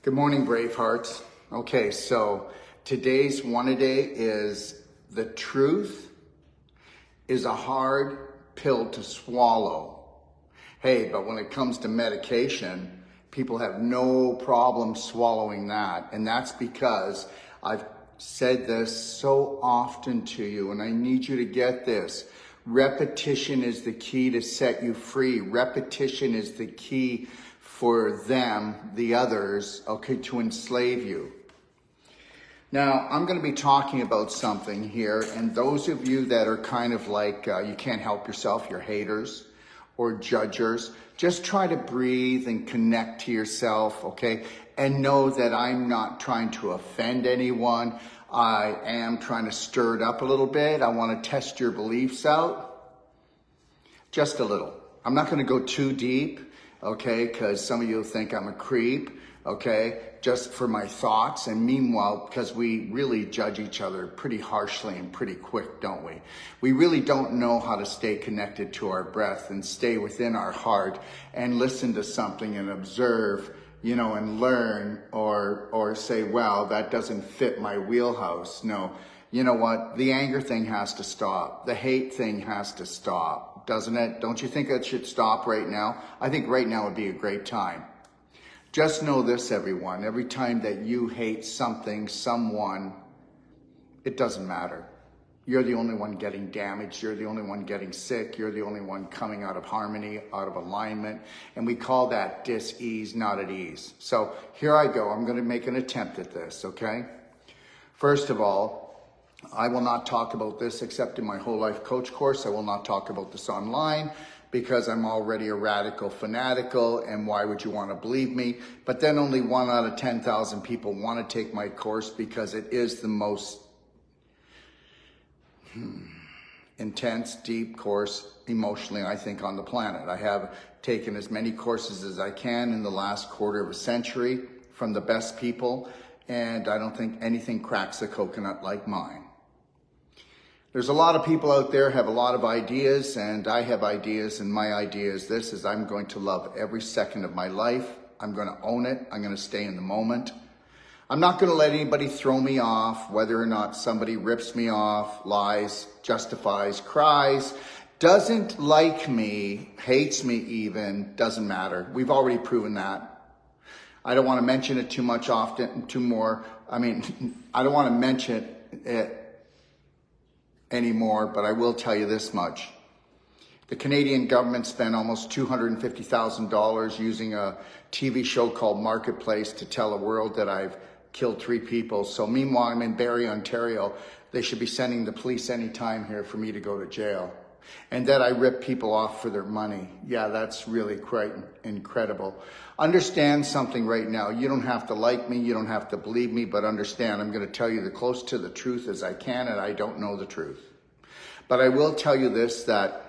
Good morning, BraveHearts. Okay, so today's one-a-day is the truth is a hard pill to swallow. Hey, but when it comes to medication, people have no problem swallowing that. And that's because I've said this so often to you, and I need you to get this. Repetition is the key to set you free. Repetition is the key for them, the others, okay, to enslave you. Now, I'm going to be talking about something here, and those of you that are kind of like, you can't help yourself, you're haters or judgers, just try to breathe and connect to yourself, okay, and know that I'm not trying to offend anyone. I am trying to stir it up a little bit. I want to test your beliefs out, just a little. I'm not going to go too deep, okay, because some of you think I'm a creep, okay, just for my thoughts. And meanwhile, because we really judge each other pretty harshly and pretty quick, don't we? We really don't know how to stay connected to our breath and stay within our heart and listen to something and observe, you know, and learn or say, well, that doesn't fit my wheelhouse. No, you know what? The anger thing has to stop. The hate thing has to stop. Doesn't it? Don't you think that should stop right now? I think right now would be a great time. Just know this, everyone. Every time that you hate something, someone, it doesn't matter. You're the only one getting damaged. You're the only one getting sick. You're the only one coming out of harmony, out of alignment. And we call that dis-ease, not at ease. So here I go. I'm going to make an attempt at this, okay? First of all, I will not talk about this except in my whole life coach course. I will not talk about this online because I'm already a radical fanatical, and why would you want to believe me? But then only 1 out of 10,000 people want to take my course because it is the most intense, deep course emotionally, I think, on the planet. I have taken as many courses as I can in the last quarter of a century from the best people, and I don't think anything cracks a coconut like mine. There's a lot of people out there have a lot of ideas, and I have ideas, and my idea is this, is I'm going to love every second of my life. I'm going to own it. I'm going to stay in the moment. I'm not going to let anybody throw me off, whether or not somebody rips me off, lies, justifies, cries, doesn't like me, hates me even, doesn't matter. We've already proven that. I don't want to mention it too much often, I don't want to mention it anymore, but I will tell you this much. The Canadian government spent almost $250,000 using a TV show called Marketplace to tell the world that I've killed 3 people. So meanwhile, I'm in Barrie, Ontario. They should be sending the police any time here for me to go to jail. And that I rip people off for their money. Yeah, that's really quite incredible. Understand something right now. You don't have to like me. You don't have to believe me, but understand I'm going to tell you the close to the truth as I can, and I don't know the truth. But I will tell you this, that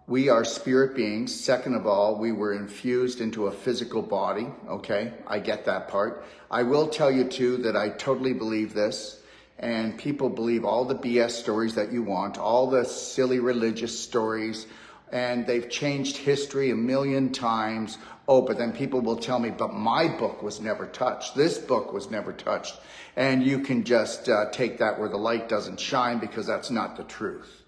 we are spirit beings. Second of all, we were infused into a physical body. Okay, I get that part. I will tell you too that I totally believe this. And people believe all the BS stories that you want, all the silly religious stories, and they've changed history a million times. Oh, but then people will tell me, but my book was never touched. This book was never touched. And you can just take that where the light doesn't shine, because that's not the truth.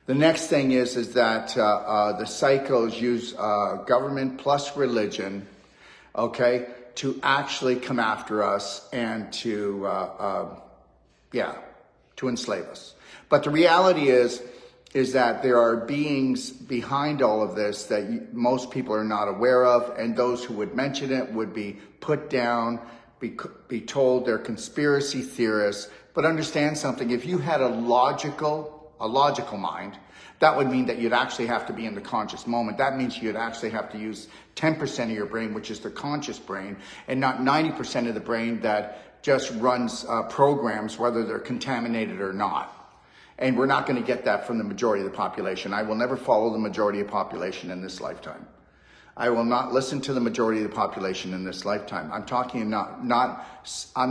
The next thing is that the psychos use government plus religion, okay, to actually come after us and to enslave us. But the reality is that there are beings behind all of this that most people are not aware of, and those who would mention it would be put down, be told they're conspiracy theorists. But understand something, if you had a logical mind, that would mean that you'd actually have to be in the conscious moment. That means you'd actually have to use 10% of your brain, which is the conscious brain, and not 90% of the brain that just runs programs, whether they're contaminated or not. And we're not going to get that from the majority of the population. I will never follow the majority of the population in this lifetime. I will not listen to the majority of the population in this lifetime. I'm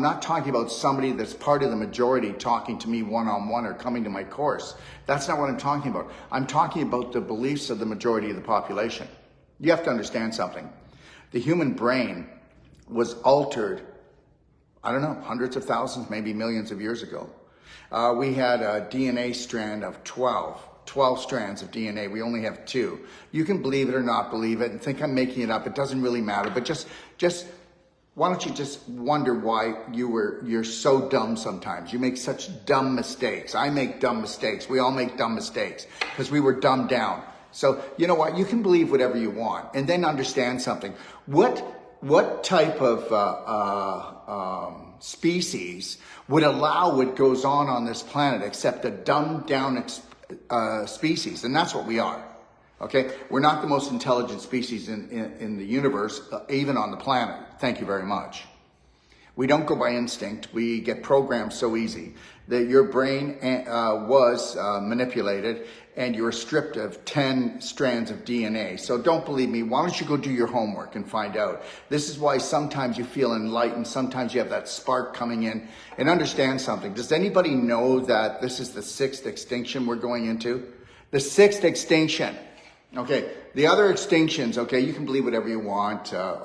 not talking about somebody that's part of the majority talking to me one-on-one or coming to my course. That's not what I'm talking about. I'm talking about the beliefs of the majority of the population. You have to understand something. The human brain was altered, I don't know, hundreds of thousands, maybe millions of years ago. We had a DNA strand of 12 strands of DNA. We only have 2. You can believe it or not believe it and think I'm making it up. It doesn't really matter, but just why don't you just wonder why you're so dumb sometimes. You make such dumb mistakes. I make dumb mistakes. We all make dumb mistakes because we were dumbed down. So you know what? You can believe whatever you want and then understand something. What type of species would allow what goes on this planet except a dumbed down species? And that's what we are. Okay, we're not the most intelligent species in the universe, even on the planet. Thank you very much. We don't go by instinct. We get programmed so easy that your brain was manipulated and you're stripped of 10 strands of DNA. So don't believe me. Why don't you go do your homework and find out? This is why sometimes you feel enlightened. Sometimes you have that spark coming in. And understand something. Does anybody know that this is the 6th extinction we're going into? The 6th extinction. Okay, the other extinctions, okay, you can believe whatever you want, an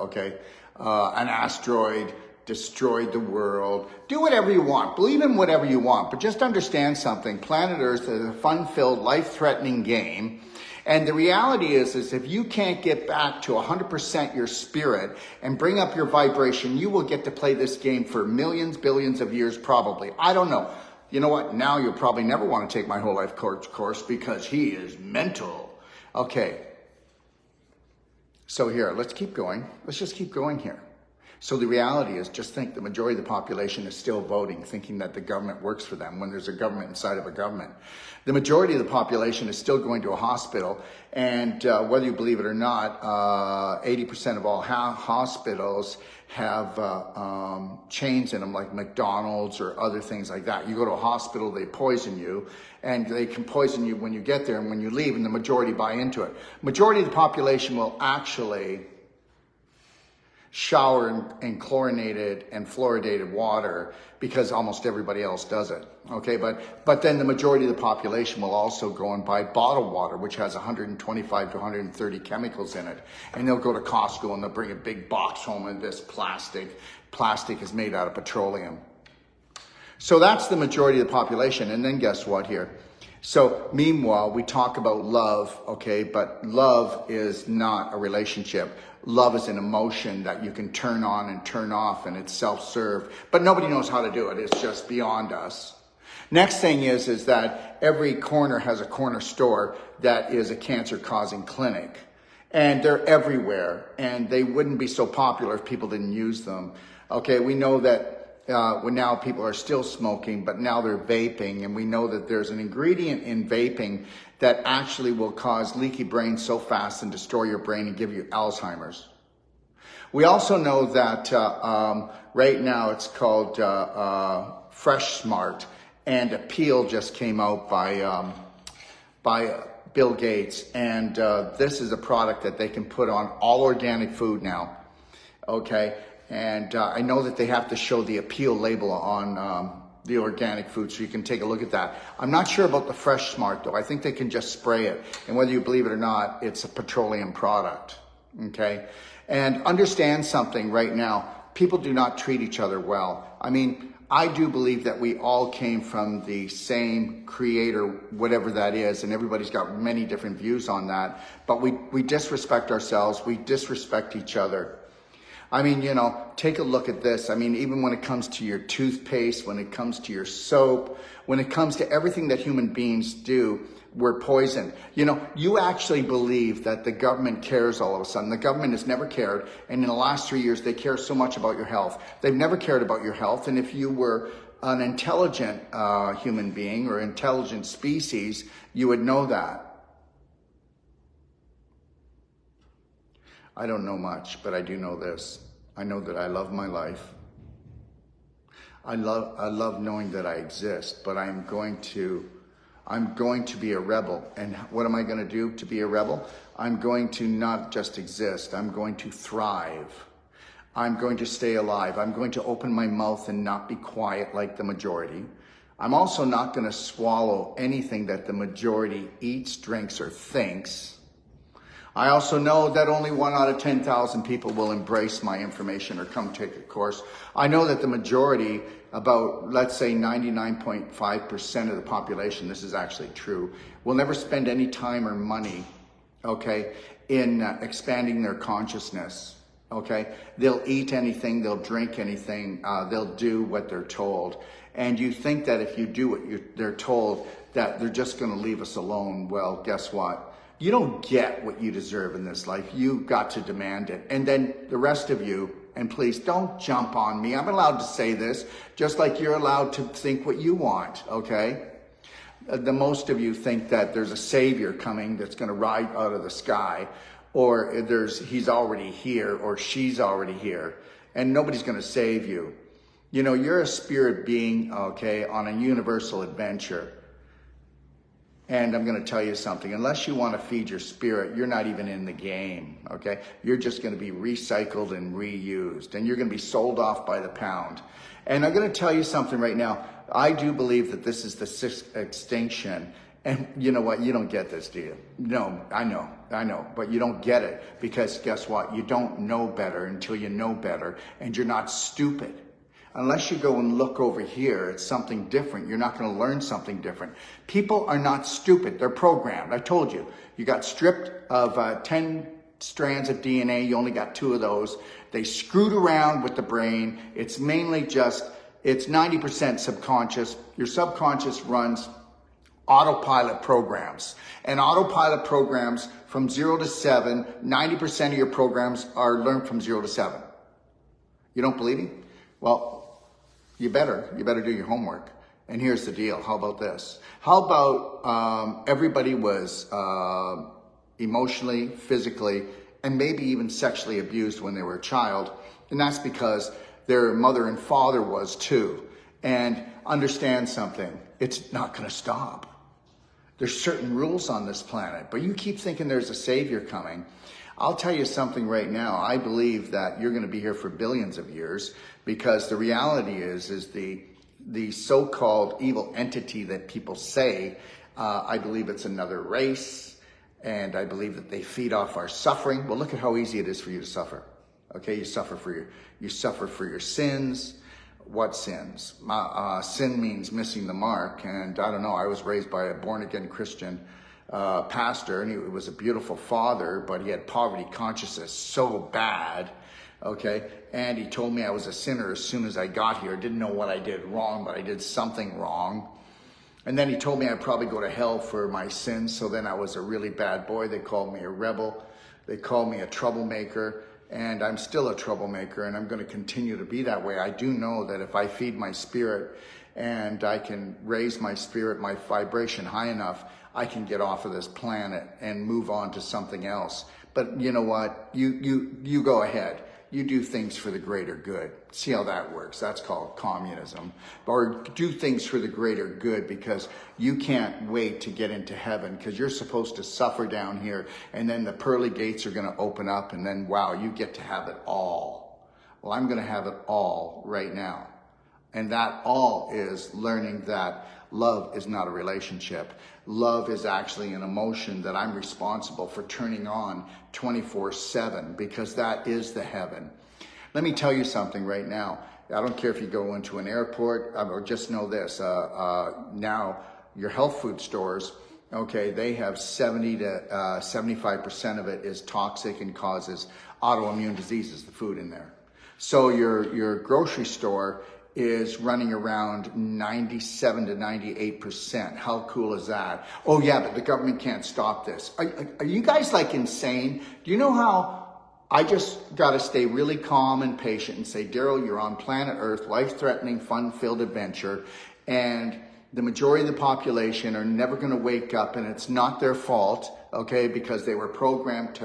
asteroid destroyed the world. Do whatever you want. Believe in whatever you want, but just understand something. Planet Earth is a fun-filled, life-threatening game, and the reality is if you can't get back to 100% your spirit and bring up your vibration, you will get to play this game for millions, billions of years probably. I don't know. You know what? Now you'll probably never want to take my whole life course because he is mental. Okay, so here, let's keep going. Let's just keep going here. So the reality is, just think the majority of the population is still voting, thinking that the government works for them when there's a government inside of a government. The majority of the population is still going to a hospital, and whether you believe it or not, 80% of all hospitals have chains in them like McDonald's or other things like that. You go to a hospital, they poison you, and they can poison you when you get there and when you leave, and the majority buy into it. Majority of the population will actually shower in chlorinated and fluoridated water because almost everybody else does it. Okay, but then the majority of the population will also go and buy bottled water, which has 125 to 130 chemicals in it. And they'll go to Costco and they'll bring a big box home and this plastic. Plastic is made out of petroleum. So that's the majority of the population. And then guess what here? So meanwhile, we talk about love, okay, but love is not a relationship. Love is an emotion that you can turn on and turn off, and it's self-serve, but nobody knows how to do it. It's just beyond us. Next thing is that every corner has a corner store that is a cancer-causing clinic, and they're everywhere, and they wouldn't be so popular if people didn't use them. Okay, we know that when now people are still smoking, but now they're vaping, and we know that there's an ingredient in vaping that actually will cause leaky brain so fast and destroy your brain and give you Alzheimer's. We also know that right now it's called Fresh Smart, and a peel just came out by Bill Gates, and this is a product that they can put on all organic food now, okay? And I know that they have to show the appeal label on the organic food, so you can take a look at that. I'm not sure about the Fresh Smart though. I think they can just spray it, and whether you believe it or not, it's a petroleum product, okay? And understand something right now, people do not treat each other well. I mean, I do believe that we all came from the same creator, whatever that is, and everybody's got many different views on that, but we disrespect ourselves, we disrespect each other. I mean, you know, take a look at this. I mean, even when it comes to your toothpaste, when it comes to your soap, when it comes to everything that human beings do, we're poisoned. You know, you actually believe that the government cares all of a sudden. The government has never cared, and in the last 3 years, they care so much about your health. They've never cared about your health, and if you were an intelligent human being or intelligent species, you would know that. I don't know much, but I do know this. I know that I love my life. I love knowing that I exist, but I'm going to be a rebel. And what am I going to do to be a rebel? I'm going to not just exist. I'm going to thrive. I'm going to stay alive. I'm going to open my mouth and not be quiet like the majority. I'm also not going to swallow anything that the majority eats, drinks, or thinks. I also know that only 1 out of 10,000 people will embrace my information or come take a course. I know that the majority, about, let's say 99.5% of the population, this is actually true, will never spend any time or money, okay, in expanding their consciousness, okay? They'll eat anything, they'll drink anything, they'll do what they're told. And you think that if you do what they're told, that they're just gonna leave us alone. Well, guess what? You don't get what you deserve in this life. You've got to demand it. And then the rest of you, and please don't jump on me. I'm allowed to say this, just like you're allowed to think what you want, okay? The most of you think that there's a savior coming that's gonna ride out of the sky, or he's already here, or she's already here, and nobody's gonna save you. You know, you're a spirit being, okay, on a universal adventure. And I'm going to tell you something, unless you want to feed your spirit, you're not even in the game, okay? You're just going to be recycled and reused, and you're going to be sold off by the pound. And I'm going to tell you something right now. I do believe that this is the 6th extinction. And you know what? You don't get this, do you? No, I know, but you don't get it because guess what? You don't know better until you know better, and you're not stupid. Unless you go and look over here at something different, you're not going to learn something different. People are not stupid. They're programmed. I told you. You got stripped of 10 strands of DNA. You only got 2 of those. They screwed around with the brain. It's mainly it's 90% subconscious. Your subconscious runs autopilot programs. And autopilot programs from 0 to 7, 90% of your programs are learned from 0 to 7. You don't believe me? Well, you better do your homework. And here's the deal. How about this? How about everybody was emotionally, physically, and maybe even sexually abused when they were a child? And that's because their mother and father was too. And understand something. It's not going to stop. There's certain rules on this planet, but you keep thinking there's a savior coming. I'll tell you something right now. I believe that you're going to be here for billions of years because the reality is the so-called evil entity that people say, I believe it's another race, and I believe that they feed off our suffering. Well, look at how easy it is for you to suffer. Okay, you suffer for your sins. What sins? Sin means missing the mark, and I don't know. I was raised by a born-again Christian pastor, and he was a beautiful father, but he had poverty consciousness so bad, okay? And he told me I was a sinner as soon as I got here. Didn't know what I did wrong, but I did something wrong. And then he told me I'd probably go to hell for my sins, so then I was a really bad boy. They called me a rebel. They called me a troublemaker, and I'm still a troublemaker, and I'm going to continue to be that way. I do know that if I feed my spirit and I can raise my spirit, my vibration high enough, I can get off of this planet and move on to something else. But you know what? You go ahead. You do things for the greater good. See how that works. That's called communism. Or do things for the greater good because you can't wait to get into heaven because you're supposed to suffer down here and then the pearly gates are going to open up and then, wow, you get to have it all. Well, I'm going to have it all right now. And that all is learning that love is not a relationship. Love is actually an emotion that I'm responsible for turning on 24/7 because that is the heaven. Let me tell you something right now. I don't care if you go into an airport, or just know this. Now, your health food stores, okay, they have 70 to 75% of it is toxic and causes autoimmune diseases, the food in there. So your grocery store is running around 97 to 98%. How cool is that? Oh yeah, but the government can't stop this. Are you guys like insane? Do you know how I just got to stay really calm and patient and say, Daryl, you're on planet Earth, life-threatening, fun-filled adventure, and the majority of the population are never going to wake up, and it's not their fault, okay, because they were programmed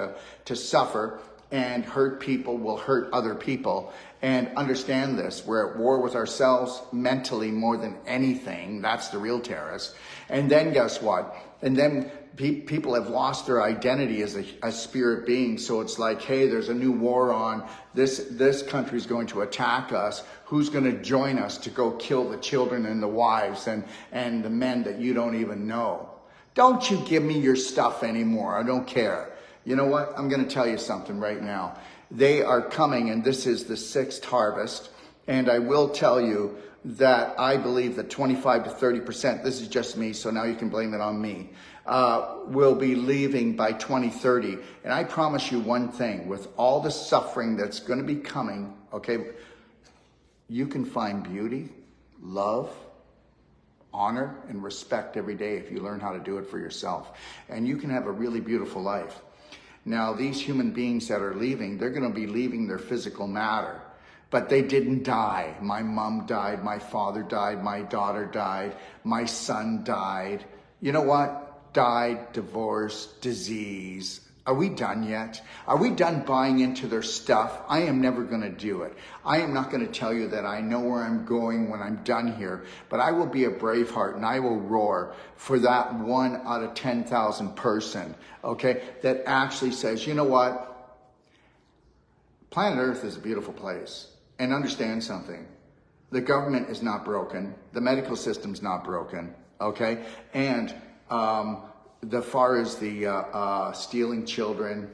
to suffer, and hurt people will hurt other people. And understand this, we're at war with ourselves mentally more than anything. That's the real terrorist. And then guess what? And then people have lost their identity as a spirit being. So it's like, hey, there's a new war on. This country's going to attack us. Who's going to join us to go kill the children and the wives and the men that you don't even know? Don't you give me your stuff anymore. I don't care. You know what? I'm going to tell you something right now. They are coming, and this is the 6th harvest. And I will tell you that I believe that 25 to 30%, this is just me, so now you can blame it on me, will be leaving by 2030. And I promise you one thing, with all the suffering that's going to be coming, okay, you can find beauty, love, honor, and respect every day if you learn how to do it for yourself. And you can have a really beautiful life. Now, these human beings that are leaving, they're going to be leaving their physical matter. But they didn't die. My mom died, my father died, my daughter died, my son died. You know what? Died, divorce, disease. Are we done yet? Are we done buying into their stuff? I am never going to do it. I am not going to tell you that I know where I'm going when I'm done here, but I will be a braveheart and I will roar for that 1 out of 10,000 person, okay, that actually says, you know what? Planet Earth is a beautiful place. And understand something, the government is not broken, the medical system's not broken, okay? And the far as the stealing children,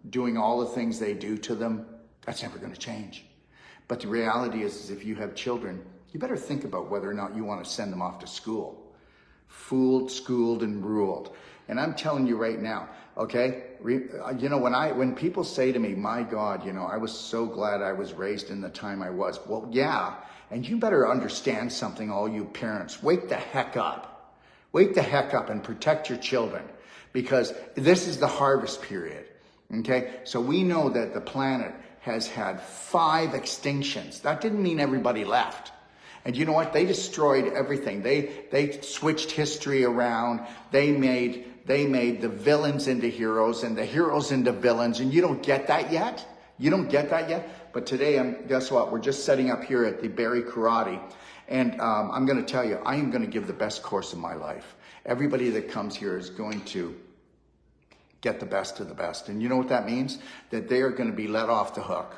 doing all the things they do to them, that's never gonna change. But the reality is if you have children, you better think about whether or not you wanna send them off to school. Fooled, schooled, and ruled. And I'm telling you right now, okay, you know, when people say to me, my God, you know, I was so glad I was raised in the time I was. Well, yeah, and you better understand something, all you parents. Wake the heck up. Wake the heck up and protect your children, because this is the harvest period, okay? So we know that the planet has had 5 extinctions. That didn't mean everybody left. And you know what? They destroyed everything. They switched history around. They made the villains into heroes and the heroes into villains. And you don't get that yet? You don't get that yet? But today, guess what? We're just setting up here at the Barry Karate. And I'm going to tell you, I am going to give the best course of my life. Everybody that comes here is going to get the best of the best. And you know what that means? That they are going to be let off the hook.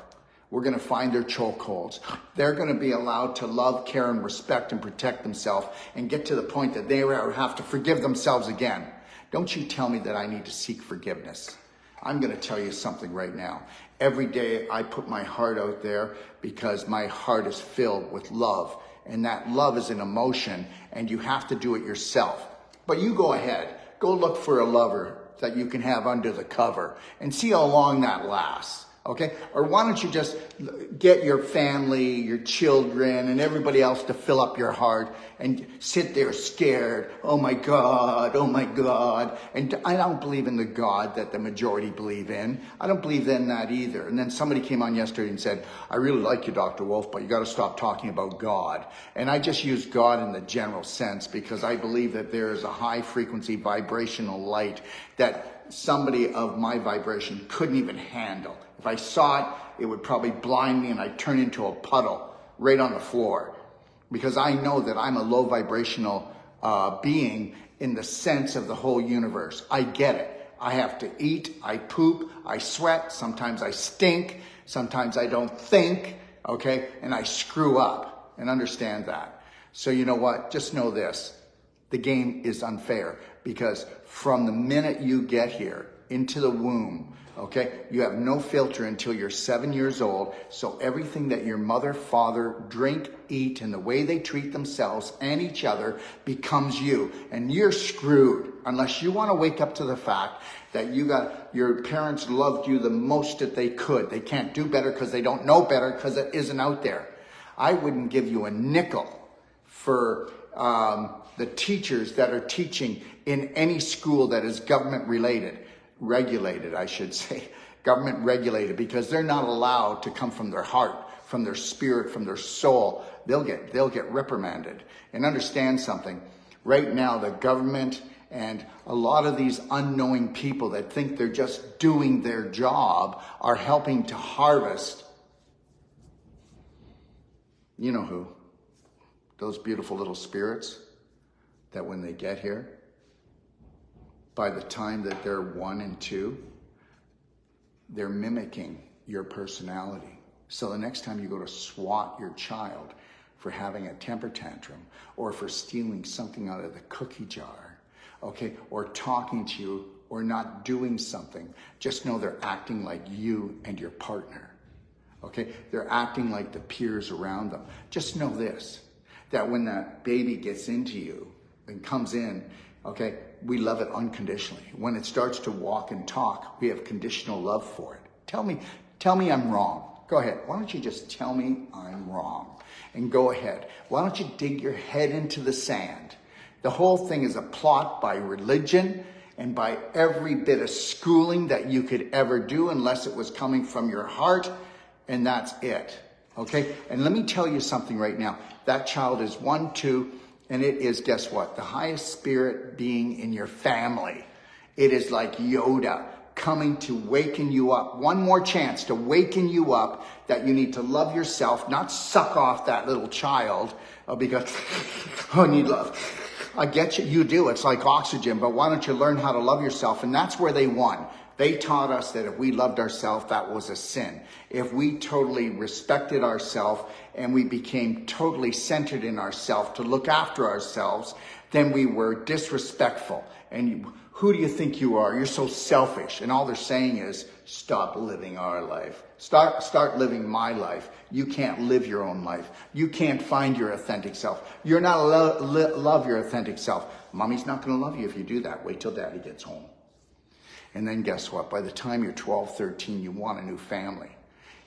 We're going to find their chokeholds. They're going to be allowed to love, care, and respect and protect themselves and get to the point that they have to forgive themselves again. Don't you tell me that I need to seek forgiveness. I'm going to tell you something right now. Every day I put my heart out there because my heart is filled with love. And that love is an emotion, and you have to do it yourself. But you go ahead. Go look for a lover that you can have under the cover and see how long that lasts. Okay? Or why don't you just get your family, your children, and everybody else to fill up your heart and sit there scared. Oh my God, oh my God. And I don't believe in the God that the majority believe in. I don't believe in that either. And then somebody came on yesterday and said, I really like you, Dr. Wolf, but you got to stop talking about God. And I just use God in the general sense because I believe that there is a high frequency vibrational light that somebody of my vibration couldn't even handle. If I saw it, it would probably blind me and I'd turn into a puddle right on the floor. Because I know that I'm a low vibrational being in the sense of the whole universe. I get it. I have to eat, I poop, I sweat, sometimes I stink, sometimes I don't think, okay? And I screw up, and understand that. So you know what? Just know this. The game is unfair because from the minute you get here into the womb, okay, you have no filter until you're 7 years old. So everything that your mother, father drink, eat, and the way they treat themselves and each other becomes you. And you're screwed unless you want to wake up to the fact that your parents loved you the most that they could. They can't do better because they don't know better because it isn't out there. I wouldn't give you a nickel for the teachers that are teaching in any school that is government regulated, I should say, government regulated, because they're not allowed to come from their heart, from their spirit, from their soul. They'll get reprimanded. And understand something. Right now, the government and a lot of these unknowing people that think they're just doing their job are helping to harvest. You know who? Those beautiful little spirits that when they get here, by the time that they're 1 and 2, they're mimicking your personality. So the next time you go to swat your child for having a temper tantrum or for stealing something out of the cookie jar, okay, or talking to you or not doing something, just know they're acting like you and your partner. Okay? They're acting like the peers around them. Just know this, that when that baby gets into you and comes in, okay, we love it unconditionally. When it starts to walk and talk, we have conditional love for it. Tell me I'm wrong. Go ahead. Why don't you just tell me I'm wrong? And go ahead. Why don't you dig your head into the sand? The whole thing is a plot by religion and by every bit of schooling that you could ever do, unless it was coming from your heart, and that's it. Okay? And let me tell you something right now. That child is 1, 2, and it is, guess what? The highest spirit being in your family. It is like Yoda coming to waken you up. One more chance to waken you up that you need to love yourself, not suck off that little child because I need love. I get you, you do. It's like oxygen, but why don't you learn how to love yourself? And that's where they won. They taught us that if we loved ourselves, that was a sin. If we totally respected ourselves and we became totally centered in ourselves to look after ourselves, then we were disrespectful. And who do you think you are? You're so selfish. And all they're saying is, stop living our life. Start living my life. You can't live your own life. You can't find your authentic self. You're not allowed to love your authentic self. Mommy's not going to love you if you do that. Wait till daddy gets home. And then guess what? By the time you're 12, 13, you want a new family.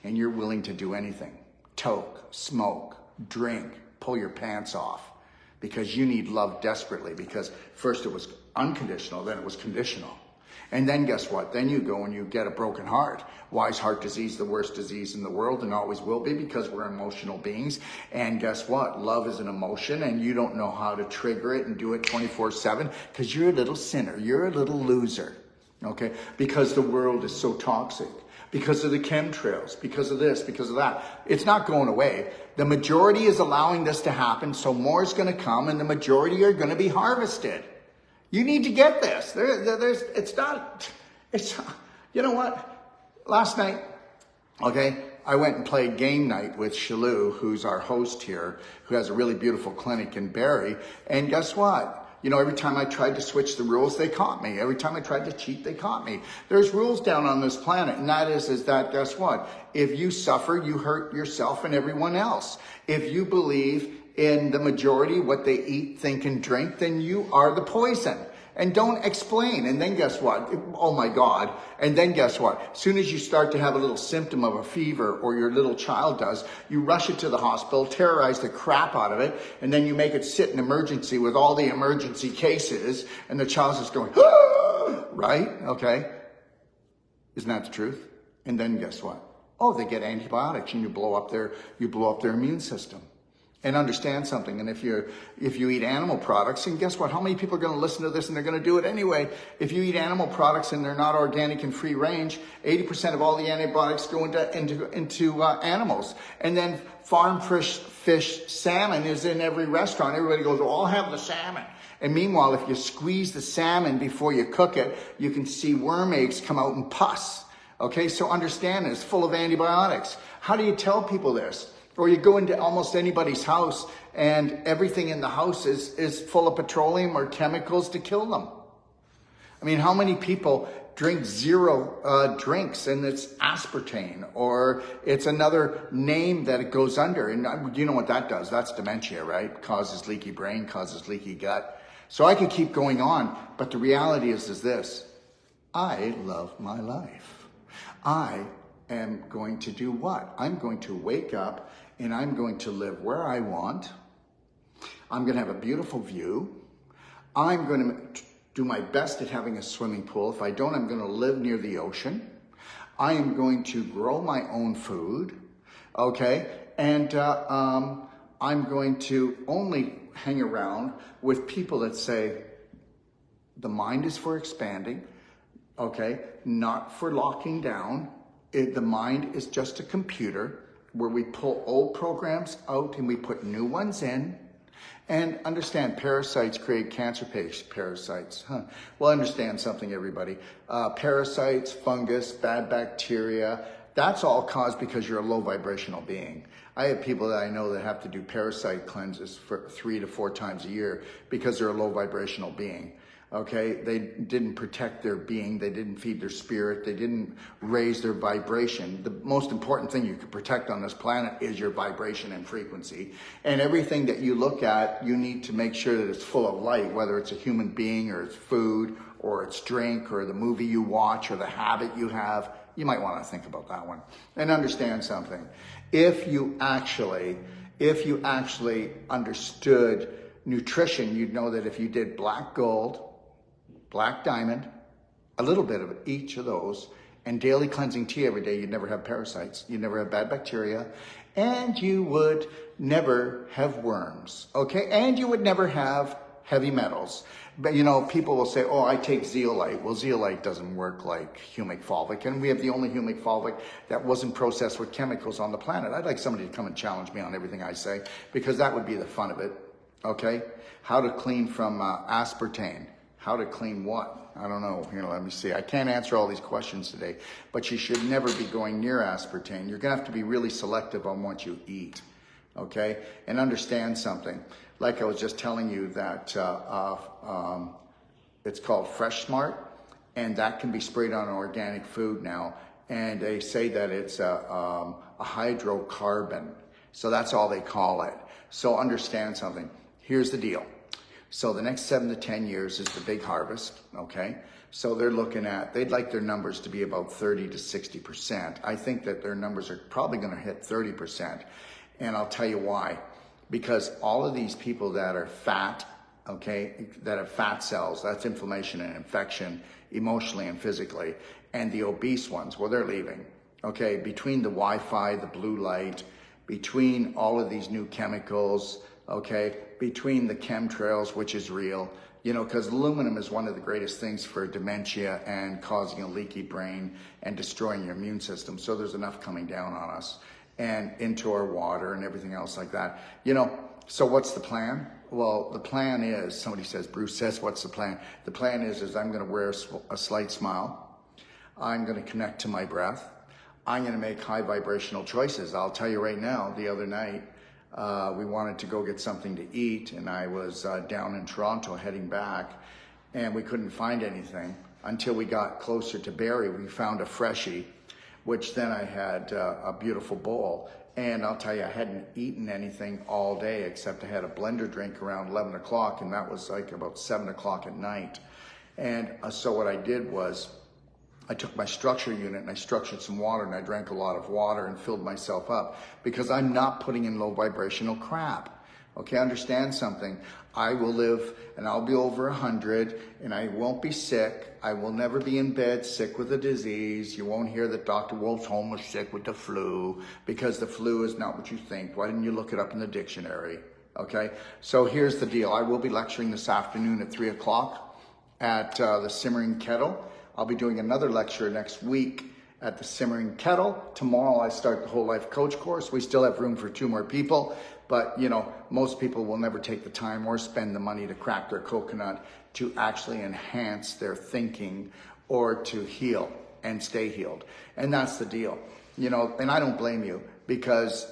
And you're willing to do anything. Toke, smoke, drink, pull your pants off. Because you need love desperately. Because first it was unconditional, then it was conditional. And then guess what? Then you go and you get a broken heart. Why is heart disease the worst disease in the world and always will be? Because we're emotional beings. And guess what? Love is an emotion and you don't know how to trigger it and do it 24/7 because you're a little sinner. You're a little loser. Okay? Because the world is so toxic. Because of the chemtrails, because of this, because of that. It's not going away. The majority is allowing this to happen, so more is going to come, and the majority are going to be harvested. You need to get this. You know what? Last night, okay, I went and played game night with Shalou, who's our host here, who has a really beautiful clinic in Barrie, and guess what? You know, every time I tried to switch the rules, they caught me. Every time I tried to cheat, they caught me. There's rules down on this planet, and that is that, guess what? If you suffer, you hurt yourself and everyone else. If you believe in the majority, what they eat, think, and drink, then you are the poison. And don't explain. And then guess what? Oh my God. And then guess what? As soon as you start to have a little symptom of a fever, or your little child does, you rush it to the hospital, terrorize the crap out of it, and then you make it sit in emergency with all the emergency cases, and the child's just going, ah! Right? Okay. Isn't that the truth? And then guess what? Oh, they get antibiotics and you blow up their immune system. And understand something, and if you eat animal products, and guess what? How many people are going to listen to this and they're going to do it anyway? If you eat animal products and they're not organic and free range, 80% of all the antibiotics go into animals. And then farm fish, salmon is in every restaurant. Everybody goes, oh, I'll have the salmon. And meanwhile, if you squeeze the salmon before you cook it, you can see worm eggs come out and pus. Okay, so understand it's full of antibiotics. How do you tell people this? Or you go into almost anybody's house and everything in the house is full of petroleum or chemicals to kill them. I mean, how many people drink zero drinks and it's aspartame, or it's another name that it goes under? And you know what that does? That's dementia, right? Causes leaky brain, causes leaky gut. So I could keep going on, but the reality is this. I love my life. I am going to do what? I'm going to wake up and I'm going to live where I want. I'm going to have a beautiful view. I'm going to do my best at having a swimming pool. If I don't, I'm going to live near the ocean. I am going to grow my own food, okay? And I'm going to only hang around with people that say, the mind is for expanding, okay? Not for locking down. The mind is just a computer where we pull old programs out and we put new ones in. And understand, parasites create cancer parasites. Well, understand something, everybody. Parasites, fungus, bad bacteria, that's all caused because you're a low vibrational being. I have people that I know that have to do parasite cleanses for 3 to 4 times a year because they're a low vibrational being. Okay, they didn't protect their being, they didn't feed their spirit, they didn't raise their vibration. The most important thing you can protect on this planet is your vibration and frequency. And everything that you look at, you need to make sure that it's full of light, whether it's a human being or it's food or it's drink or the movie you watch or the habit you have. You might want to think about that one and understand something. If you actually understood nutrition, you'd know that if you did black gold, black diamond, a little bit of each of those, and daily cleansing tea every day, you'd never have parasites, you'd never have bad bacteria, and you would never have worms, okay? And you would never have heavy metals. But you know, people will say, oh, I take zeolite. Well, zeolite doesn't work like humic fulvic, and we have the only humic fulvic that wasn't processed with chemicals on the planet. I'd like somebody to come and challenge me on everything I say, because that would be the fun of it, okay? How to clean from aspartame. How to clean what? I don't know. Here, let me see. I can't answer all these questions today, but you should never be going near aspartame. You're going to have to be really selective on what you eat, okay? And understand something. Like I was just telling you that it's called Fresh Smart, and that can be sprayed on organic food now. And they say that it's a hydrocarbon. So that's all they call it. So understand something. Here's the deal. So the next 7 to 10 years is the big harvest, okay? So they're looking at, they'd like their numbers to be about 30 to 60%. I think that their numbers are probably gonna hit 30%. And I'll tell you why. Because all of these people that are fat, okay, that have fat cells, that's inflammation and infection, emotionally and physically, and the obese ones, well, they're leaving, okay? Between the Wi-Fi, the blue light, between all of these new chemicals, okay, between the chemtrails, which is real, you know, because aluminum is one of the greatest things for dementia and causing a leaky brain and destroying your immune system. So there's enough coming down on us and into our water and everything else like that. You know, so what's the plan? Well, the plan is, somebody says, Bruce says, what's the plan? The plan is I'm gonna wear a slight smile. I'm gonna connect to my breath. I'm gonna make high vibrational choices. I'll tell you right now, the other night, we wanted to go get something to eat, and I was down in Toronto heading back, and we couldn't find anything until we got closer to Barrie. We found a freshie, which then I had a beautiful bowl. And I'll tell you, I hadn't eaten anything all day except I had a blender drink around 11 o'clock, and that was like about 7 o'clock at night. And so what I did was I took my structure unit and I structured some water, and I drank a lot of water and filled myself up, because I'm not putting in low vibrational crap. Okay, understand something. I will live and I'll be over 100 and I won't be sick. I will never be in bed sick with a disease. You won't hear that Dr. Wolf's home was sick with the flu, because the flu is not what you think. Why didn't you look it up in the dictionary? Okay, so here's the deal. I will be lecturing this afternoon at 3 o'clock at the Simmering Kettle. I'll be doing another lecture next week at the Simmering Kettle. Tomorrow I start the Whole Life Coach course. We still have room for 2 more people, but you know, most people will never take the time or spend the money to crack their coconut to actually enhance their thinking or to heal and stay healed. And that's the deal. You know, and I don't blame you, because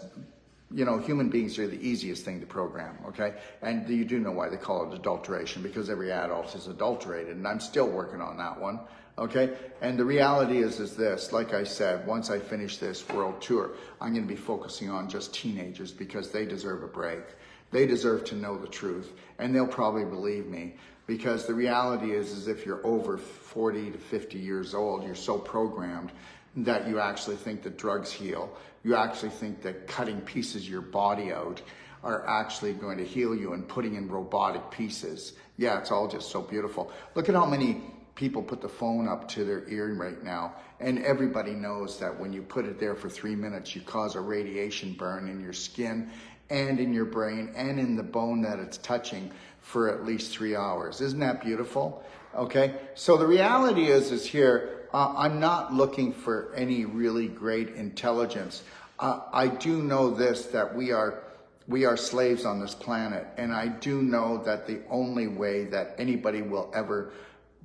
you know, human beings are the easiest thing to program, okay? And you do know why they call it adulteration, because every adult is adulterated, and I'm still working on that one, okay? And the reality is this, like I said, once I finish this world tour, I'm gonna be focusing on just teenagers, because they deserve a break. They deserve to know the truth, and they'll probably believe me, because the reality is if you're over 40 to 50 years old, you're so programmed that you actually think that drugs heal. You actually think that cutting pieces of your body out are actually going to heal you, and putting in robotic pieces. Yeah, it's all just so beautiful. Look at how many people put the phone up to their ear right now, and everybody knows that when you put it there for 3 minutes, you cause a radiation burn in your skin and in your brain and in the bone that it's touching for at least 3 hours. Isn't that beautiful? Okay, so the reality is here, I'm not looking for any really great intelligence. I do know this, that we are slaves on this planet, and I do know that the only way that anybody will ever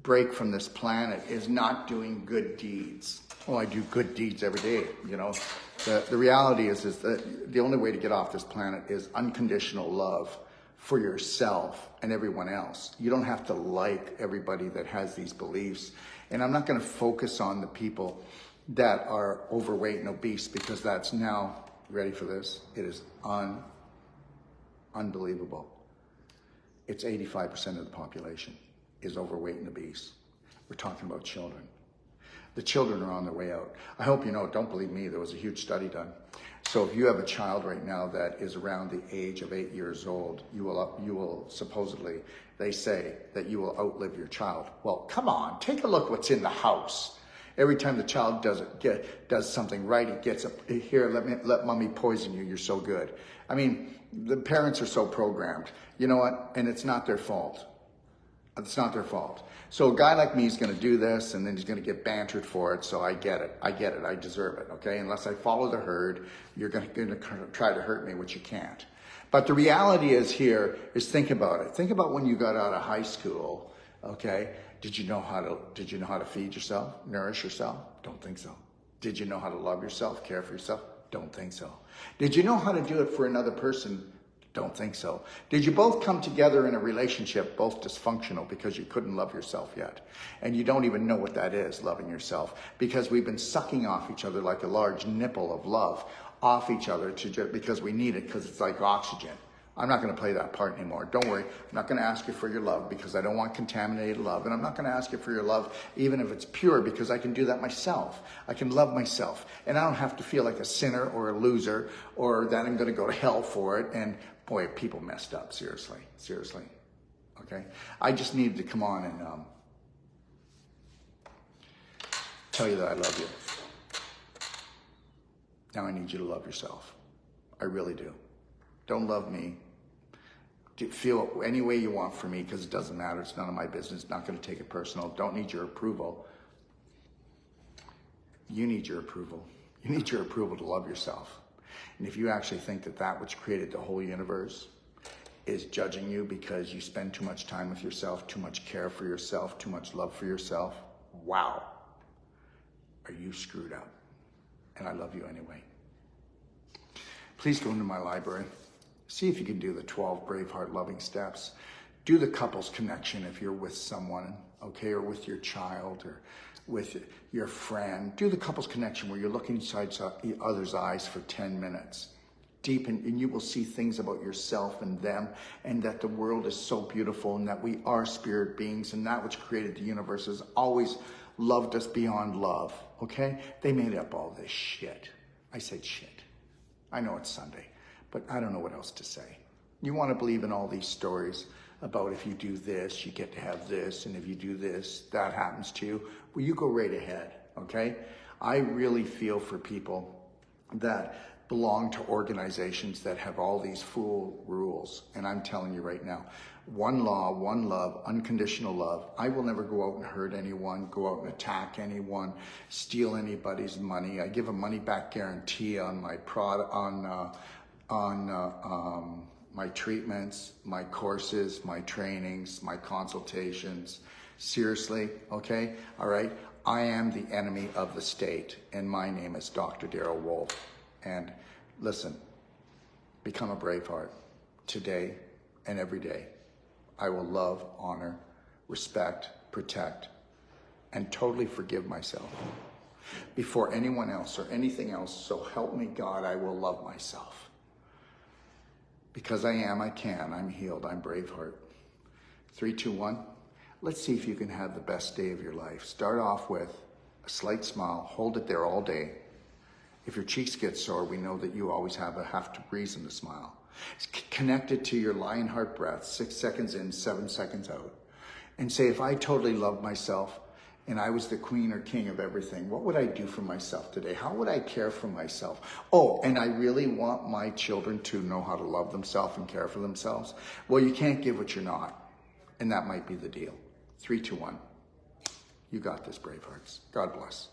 break from this planet is not doing good deeds. Well, I do good deeds every day, you know. The reality is that the only way to get off this planet is unconditional love for yourself and everyone else. You don't have to like everybody that has these beliefs. And I'm not going to focus on the people that are overweight and obese, because that's now, ready for this? It is unbelievable. It's 85% of the population is overweight and obese. We're talking about children. The children are on their way out. I hope you know, don't believe me, there was a huge study done. So if you have a child right now that is around the age of 8 years old, you will supposedly, they say that you will outlive your child. Well, come on, take a look what's in the house. Every time the child does something right, he gets up, here, let mommy poison you, you're so good. I mean, the parents are so programmed. You know what? And it's not their fault. It's not their fault. So a guy like me is going to do this, and then he's going to get bantered for it. So I get it. I deserve it. Okay. Unless I follow the herd, you're going to try to hurt me, which you can't. But the reality is here is, think about it. Think about when you got out of high school. Okay. Did you know how to feed yourself, nourish yourself? Don't think so. Did you know how to love yourself, care for yourself? Don't think so. Did you know how to do it for another person? Don't think so. Did you both come together in a relationship, both dysfunctional because you couldn't love yourself yet? And you don't even know what that is, loving yourself, because we've been sucking off each other like a large nipple of love off each other because we need it, because it's like oxygen. I'm not going to play that part anymore. Don't worry. I'm not going to ask you for your love, because I don't want contaminated love. And I'm not going to ask you for your love, even if it's pure, because I can do that myself. I can love myself. And I don't have to feel like a sinner or a loser, or that I'm going to go to hell for it. And boy, people messed up. Seriously. Seriously. Okay. I just needed to come on and tell you that I love you. Now I need you to love yourself. I really do. Don't love me. Feel any way you want for me, because it doesn't matter. It's none of my business. Not going to take it personal. Don't need your approval. You need your approval. You need your approval to love yourself. And if you actually think that that which created the whole universe is judging you because you spend too much time with yourself, too much care for yourself, too much love for yourself, wow, are you screwed up? And I love you anyway. Please go into my library. See if you can do the 12 BraveHeart loving steps. Do the couples connection if you're with someone, okay, or with your child or with your friend. Do the couples connection where you're looking inside the other's eyes for 10 minutes. Deep, and you will see things about yourself and them, and that the world is so beautiful, and that we are spirit beings, and that which created the universe has always loved us beyond love, okay? They made up all this shit. I said shit. I know it's Sunday, but I don't know what else to say. You want to believe in all these stories about if you do this, you get to have this, and if you do this, that happens to you. Well, you go right ahead, okay? I really feel for people that belong to organizations that have all these fool rules. And I'm telling you right now, one law, one love, unconditional love. I will never go out and hurt anyone, go out and attack anyone, steal anybody's money. I give a money back guarantee on my product, on my treatments, my courses, my trainings, my consultations. Seriously, okay? All right? I am the enemy of the state, and my name is Dr. Darryl Wolf. And listen, become a BraveHeart today and every day. I will love, honor, respect, protect, and totally forgive myself before anyone else or anything else. So help me God, I will love myself. Because I can, I'm healed, I'm BraveHeart. 3, 2, 1. Let's see if you can have the best day of your life. Start off with a slight smile, hold it there all day. If your cheeks get sore, we know that you always have to reason to smile. Connect it to your Lionheart breath, 6 seconds in, 7 seconds out. And say, if I totally loved myself and I was the queen or king of everything, what would I do for myself today? How would I care for myself? Oh, and I really want my children to know how to love themselves and care for themselves. Well, you can't give what you're not. And that might be the deal. 3, 2, 1. You got this, BraveHearts. God bless.